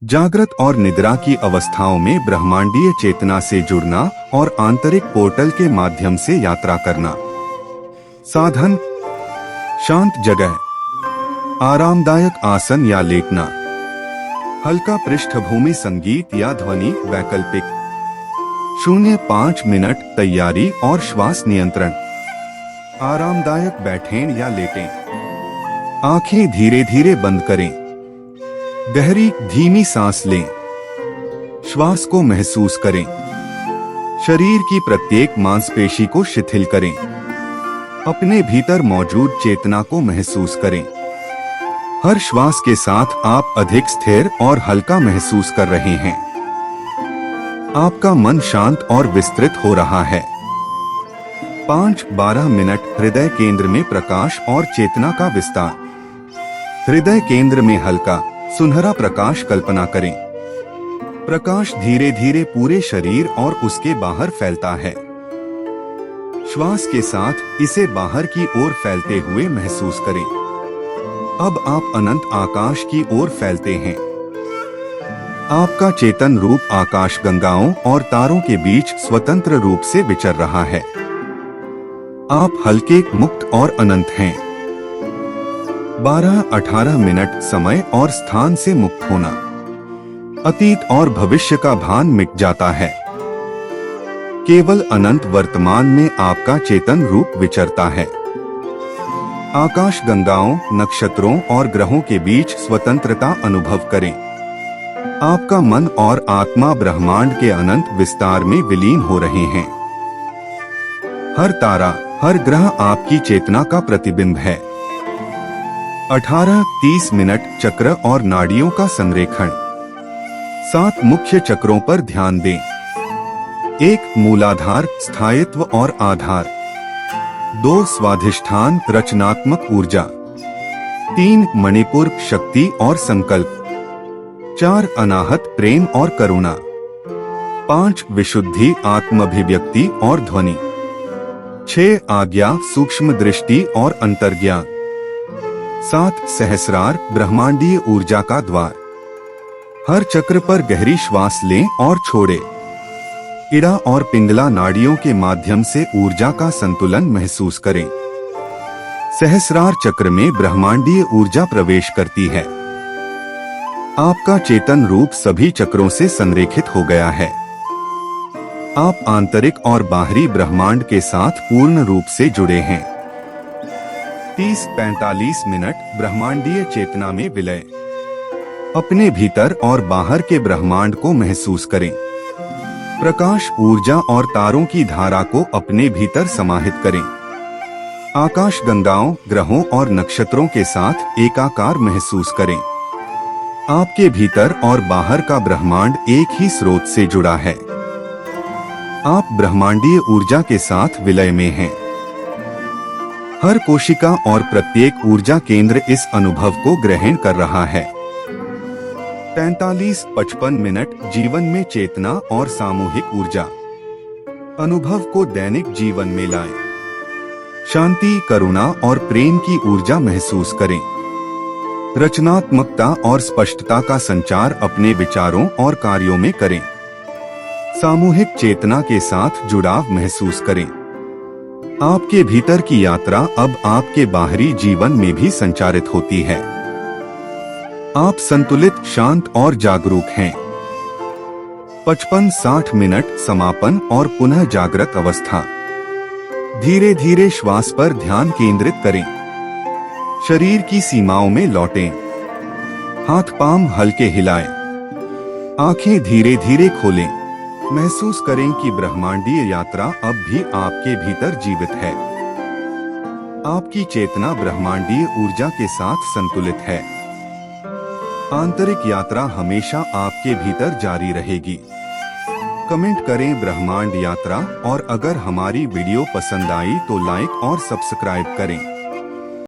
जागृत और निद्रा की अवस्थाओं में ब्रह्मांडीय चेतना से जुड़ना और आंतरिक पोर्टल के माध्यम से यात्रा करना। साधन: शांत जगह, आरामदायक आसन या लेटना, हल्का पृष्ठभूमि संगीत या ध्वनि, वैकल्पिक 0-5 मिनट तैयारी और श्वास नियंत्रण। आरामदायक बैठें या लेटें, आंखें धीरे धीरे बंद करें, गहरी धीमी सांस लें, श्वास को महसूस करें, शरीर की प्रत्येक मांसपेशी को शिथिल करें, अपने भीतर मौजूद चेतना को महसूस करें। हर श्वास के साथ आप अधिक स्थिर और हल्का महसूस कर रहे हैं। आपका मन शांत और विस्तृत हो रहा है। 5-12 मिनट हृदय केंद्र में प्रकाश और चेतना का विस्तार। हृदय केंद्र में हल्का सुनहरा प्रकाश कल्पना करें। प्रकाश धीरे धीरे पूरे शरीर और उसके बाहर फैलता है। श्वास के साथ इसे बाहर की ओर फैलते हुए महसूस करें। अब आप अनंत आकाश की ओर फैलते हैं। आपका चेतन रूप आकाश गंगाओं और तारों के बीच स्वतंत्र रूप से विचर रहा है। आप हल्के, मुक्त और अनंत हैं। 12-18 मिनट समय और स्थान से मुक्त होना। अतीत और भविष्य का भान मिट जाता है। केवल अनंत वर्तमान में आपका चेतन रूप विचरता है। आकाश गंगाओं, नक्षत्रों और ग्रहों के बीच स्वतंत्रता अनुभव करें। आपका मन और आत्मा ब्रह्मांड के अनंत विस्तार में विलीन हो रहे हैं। हर तारा, हर ग्रह आपकी चेतना का प्रतिबिंब है। 18-30 मिनट चक्र और नाड़ियों का संरेखण। 7 मुख्य चक्रों पर ध्यान दें। 1 मूलाधार, स्थायित्व और आधार। 2 स्वाधिष्ठान, रचनात्मक ऊर्जा। 3 मणिपुर, शक्ति और संकल्प। 4 अनाहत, प्रेम और करुणा। 5 विशुद्धि, आत्माभिव्यक्ति और ध्वनि। 6 आज्ञा, सूक्ष्म दृष्टि और अंतर्ज्ञान। 7 सहस्रार, ब्रह्मांडीय ऊर्जा का द्वार। हर चक्र पर गहरी श्वास लें और छोड़ें। इड़ा और पिंगला नाड़ियों के माध्यम से ऊर्जा का संतुलन महसूस करें। सहस्रार चक्र में ब्रह्मांडीय ऊर्जा प्रवेश करती है। आपका चेतन रूप सभी चक्रों से संरेखित हो गया है। आप आंतरिक और बाहरी ब्रह्मांड के साथ पूर्ण रूप से जुड़े हैं। 30-45 मिनट ब्रह्मांडीय चेतना में विलय। अपने भीतर और बाहर के ब्रह्मांड को महसूस करें। प्रकाश, ऊर्जा और तारों की धारा को अपने भीतर समाहित करें। आकाश गंगाओं, ग्रहों और नक्षत्रों के साथ एकाकार महसूस करें। आपके भीतर और बाहर का ब्रह्मांड एक ही स्रोत से जुड़ा है। आप ब्रह्मांडीय ऊर्जा के साथ विलय में हैं। हर कोशिका और प्रत्येक ऊर्जा केंद्र इस अनुभव को ग्रहण कर रहा है। 45-55 मिनट जीवन में चेतना और सामूहिक ऊर्जा। अनुभव को दैनिक जीवन में लाएं। शांति, करुणा और प्रेम की ऊर्जा महसूस करें। रचनात्मकता और स्पष्टता का संचार अपने विचारों और कार्यों में करें। सामूहिक चेतना के साथ जुड़ाव महसूस करें। आपके भीतर की यात्रा अब आपके बाहरी जीवन में भी संचारित होती है। आप संतुलित, शांत और जागरूक हैं। 55-60 मिनट समापन और पुनः जागृत अवस्था। धीरे धीरे श्वास पर ध्यान केंद्रित करें। शरीर की सीमाओं में लौटें। हाथ पांव हल्के हिलाएं। आंखें धीरे धीरे खोलें। महसूस करें कि ब्रह्मांडीय यात्रा अब भी आपके भीतर जीवित है। आपकी चेतना ब्रह्मांडीय ऊर्जा के साथ संतुलित है। आंतरिक यात्रा हमेशा आपके भीतर जारी रहेगी। कमेंट करें ब्रह्मांड यात्रा और अगर हमारी वीडियो पसंद आई तो लाइक और सब्सक्राइब करें।